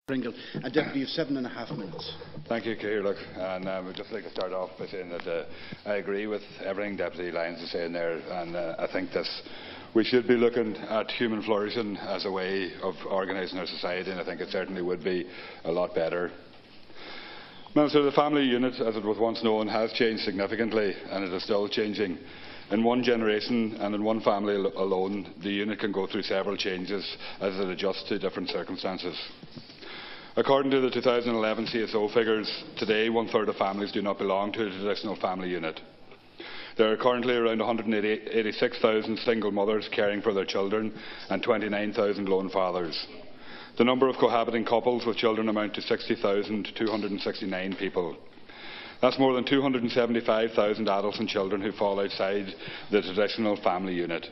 Pringle, a deputy of 7.5 minutes. Thank you, Ciarán. And I would just like to start off by saying that I agree with everything Deputy Lyons is saying there, and I think we should be looking at human flourishing as a way of organising our society, and I think it certainly would be a lot better. Minister, the family unit, as it was once known, has changed significantly, and it is still changing. In one generation and in one family alone, the unit can go through several changes as it adjusts to different circumstances. According to the 2011 CSO figures, today 1/3 of families do not belong to a traditional family unit. There are currently around 186,000 single mothers caring for their children and 29,000 lone fathers. The number of cohabiting couples with children amount to 60,269 people. That's more than 275,000 adults and children who fall outside the traditional family unit.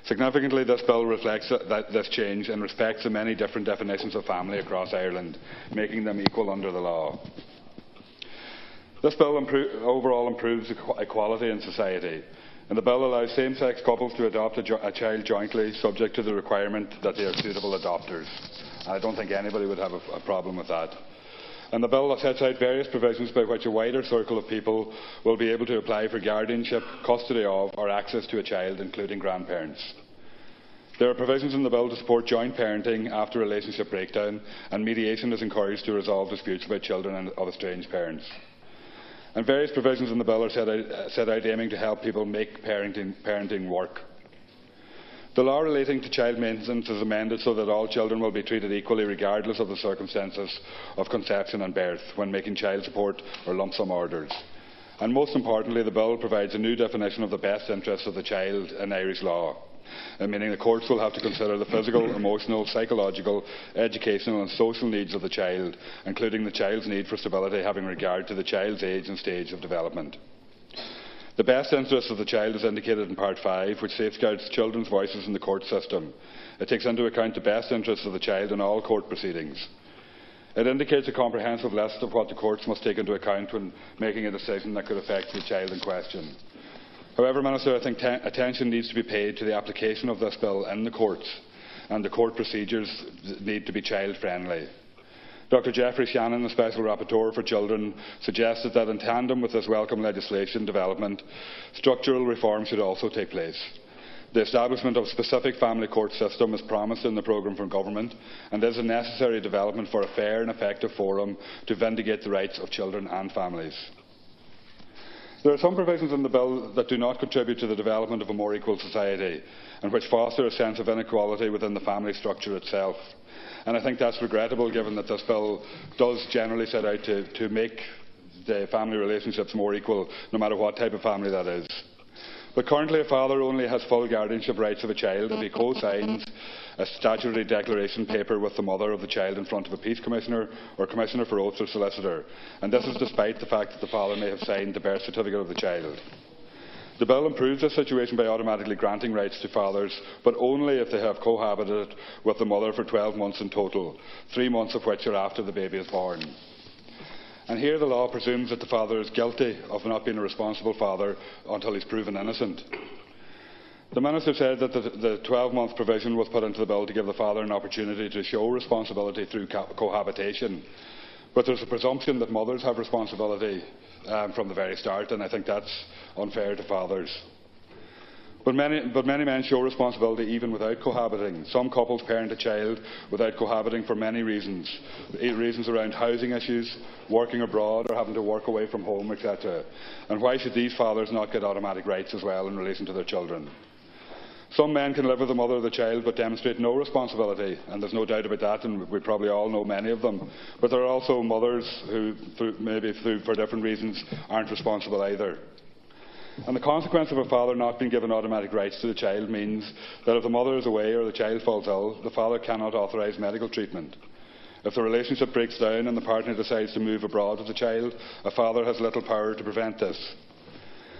Significantly, this bill reflects this change and respects the many different definitions of family across Ireland, making them equal under the law. This bill overall improves equality in society, and the bill allows same-sex couples to adopt a child jointly, subject to the requirement that they are suitable adopters. I don't think anybody would have a problem with that. And the bill sets out various provisions by which a wider circle of people will be able to apply for guardianship, custody of, or access to a child, including grandparents. There are provisions in the bill to support joint parenting after relationship breakdown, and mediation is encouraged to resolve disputes about children of estranged parents. And various provisions in the bill are set out aiming to help people make parenting work. The law relating to child maintenance is amended so that all children will be treated equally regardless of the circumstances of conception and birth when making child support or lump sum orders. And most importantly, the bill provides a new definition of the best interests of the child in Irish law, meaning the courts will have to consider the physical, emotional, psychological, educational and social needs of the child, including the child's need for stability having regard to the child's age and stage of development. The best interest of the child is indicated in Part 5, which safeguards children's voices in the court system. It takes into account the best interests of the child in all court proceedings. It indicates a comprehensive list of what the courts must take into account when making a decision that could affect the child in question. However, Minister, I think attention needs to be paid to the application of this bill in the courts, and the court procedures need to be child-friendly. Dr Geoffrey Shannon, the Special Rapporteur for Children, suggested that in tandem with this welcome legislation development, structural reform should also take place. The establishment of a specific family court system is promised in the programme from Government and is a necessary development for a fair and effective forum to vindicate the rights of children and families. There are some provisions in the bill that do not contribute to the development of a more equal society and which foster a sense of inequality within the family structure itself. And I think that's regrettable, given that this bill does generally set out to make the family relationships more equal, no matter what type of family that is. But currently a father only has full guardianship rights of a child if he co-signs a statutory declaration paper with the mother of the child in front of a peace commissioner or commissioner for oaths or solicitor, and this is despite the fact that the father may have signed the birth certificate of the child. The bill improves this situation by automatically granting rights to fathers, but only if they have cohabited with the mother for 12 months in total, 3 months of which are after the baby is born. And here the law presumes that the father is guilty of not being a responsible father until he is proven innocent. The Minister said that the 12-month provision was put into the bill to give the father an opportunity to show responsibility through cohabitation. But there's a presumption that mothers have responsibility from the very start, and I think that's unfair to fathers. But many men show responsibility even without cohabiting. Some couples parent a child without cohabiting for many reasons. Reasons around housing issues, working abroad or having to work away from home, etc. And why should these fathers not get automatic rights as well in relation to their children? Some men can live with the mother of the child but demonstrate no responsibility, and there's no doubt about that, and we probably all know many of them. But there are also mothers who, for different reasons, aren't responsible either. And the consequence of a father not being given automatic rights to the child means that if the mother is away or the child falls ill, the father cannot authorise medical treatment. If the relationship breaks down and the partner decides to move abroad with the child, a father has little power to prevent this.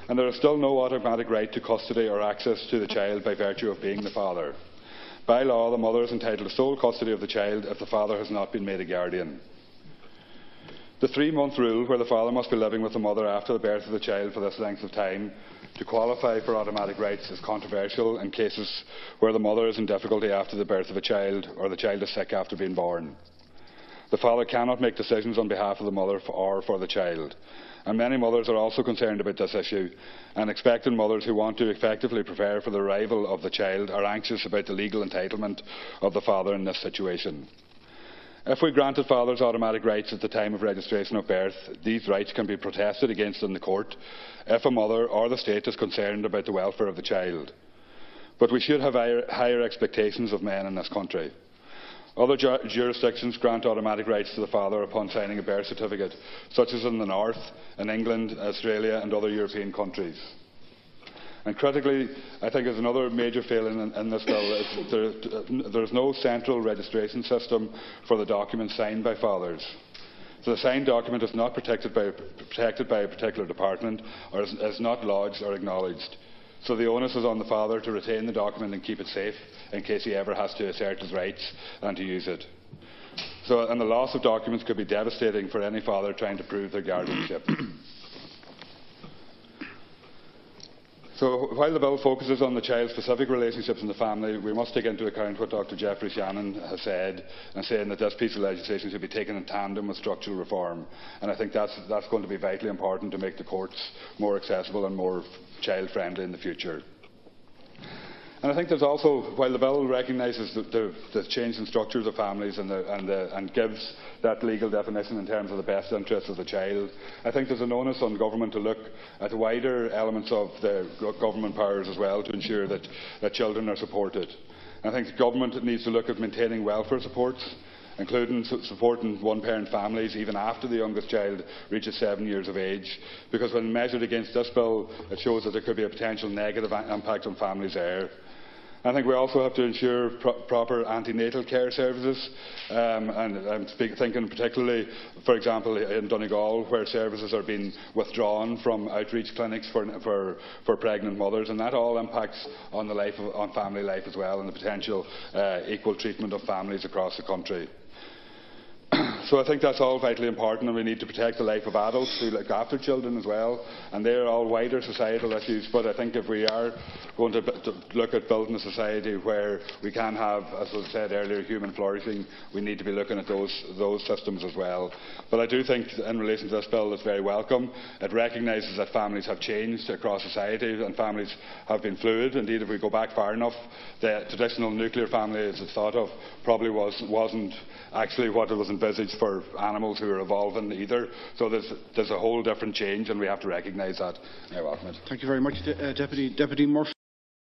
And there is still no automatic right to custody or access to the child by virtue of being the father. By law, the mother is entitled to sole custody of the child if the father has not been made a guardian. The 3-month rule, where the father must be living with the mother after the birth of the child for this length of time to qualify for automatic rights, is controversial in cases where the mother is in difficulty after the birth of a child or the child is sick after being born. The father cannot make decisions on behalf of the mother or for the child. And many mothers are also concerned about this issue, and expectant mothers who want to effectively prepare for the arrival of the child are anxious about the legal entitlement of the father in this situation. If we granted fathers automatic rights at the time of registration of birth, these rights can be protested against in the court if a mother or the state is concerned about the welfare of the child. But we should have higher expectations of men in this country. Other jurisdictions grant automatic rights to the father upon signing a birth certificate, such as in the North, in England, Australia and other European countries. And critically, I think there's another major failing in this bill. There is no central registration system for the documents signed by fathers. So the signed document is not protected by a particular department, or is not lodged or acknowledged. So the onus is on the father to retain the document and keep it safe in case he ever has to assert his rights and to use it. And the loss of documents could be devastating for any father trying to prove their guardianship. So while the bill focuses on the child-specific relationships in the family, we must take into account what Dr. Jeffrey Shannon has said, and saying that this piece of legislation should be taken in tandem with structural reform. And I think that's going to be vitally important to make the courts more accessible and more child-friendly in the future. And I think there's also, while the bill recognises the change in structures of families and gives that legal definition in terms of the best interests of the child, I think there's an onus on government to look at the wider elements of the government powers as well to ensure that children are supported. I think the government needs to look at maintaining welfare supports, including supporting one-parent families even after the youngest child reaches 7 years of age, because when measured against this bill, it shows that there could be a potential negative impact on families there. I think we also have to ensure proper antenatal care services, and I'm thinking particularly, for example, in Donegal, where services are being withdrawn from outreach clinics for pregnant mothers, and that all impacts on family life as well, and the potential equal treatment of families across the country. So I think that's all vitally important, and we need to protect the life of adults who look after children as well, and they are all wider societal issues. But I think if we are going to look at building a society where we can have, as was said earlier, human flourishing, we need to be looking at those systems as well. But I do think in relation to this bill it's very welcome. It recognises that families have changed across society and families have been fluid. Indeed, if we go back far enough, the traditional nuclear family as it's thought of probably wasn't actually what it was envisaged for animals who are evolving either. So there's a whole different change, and we have to recognise that. Thank you very much, Deputy Murphy.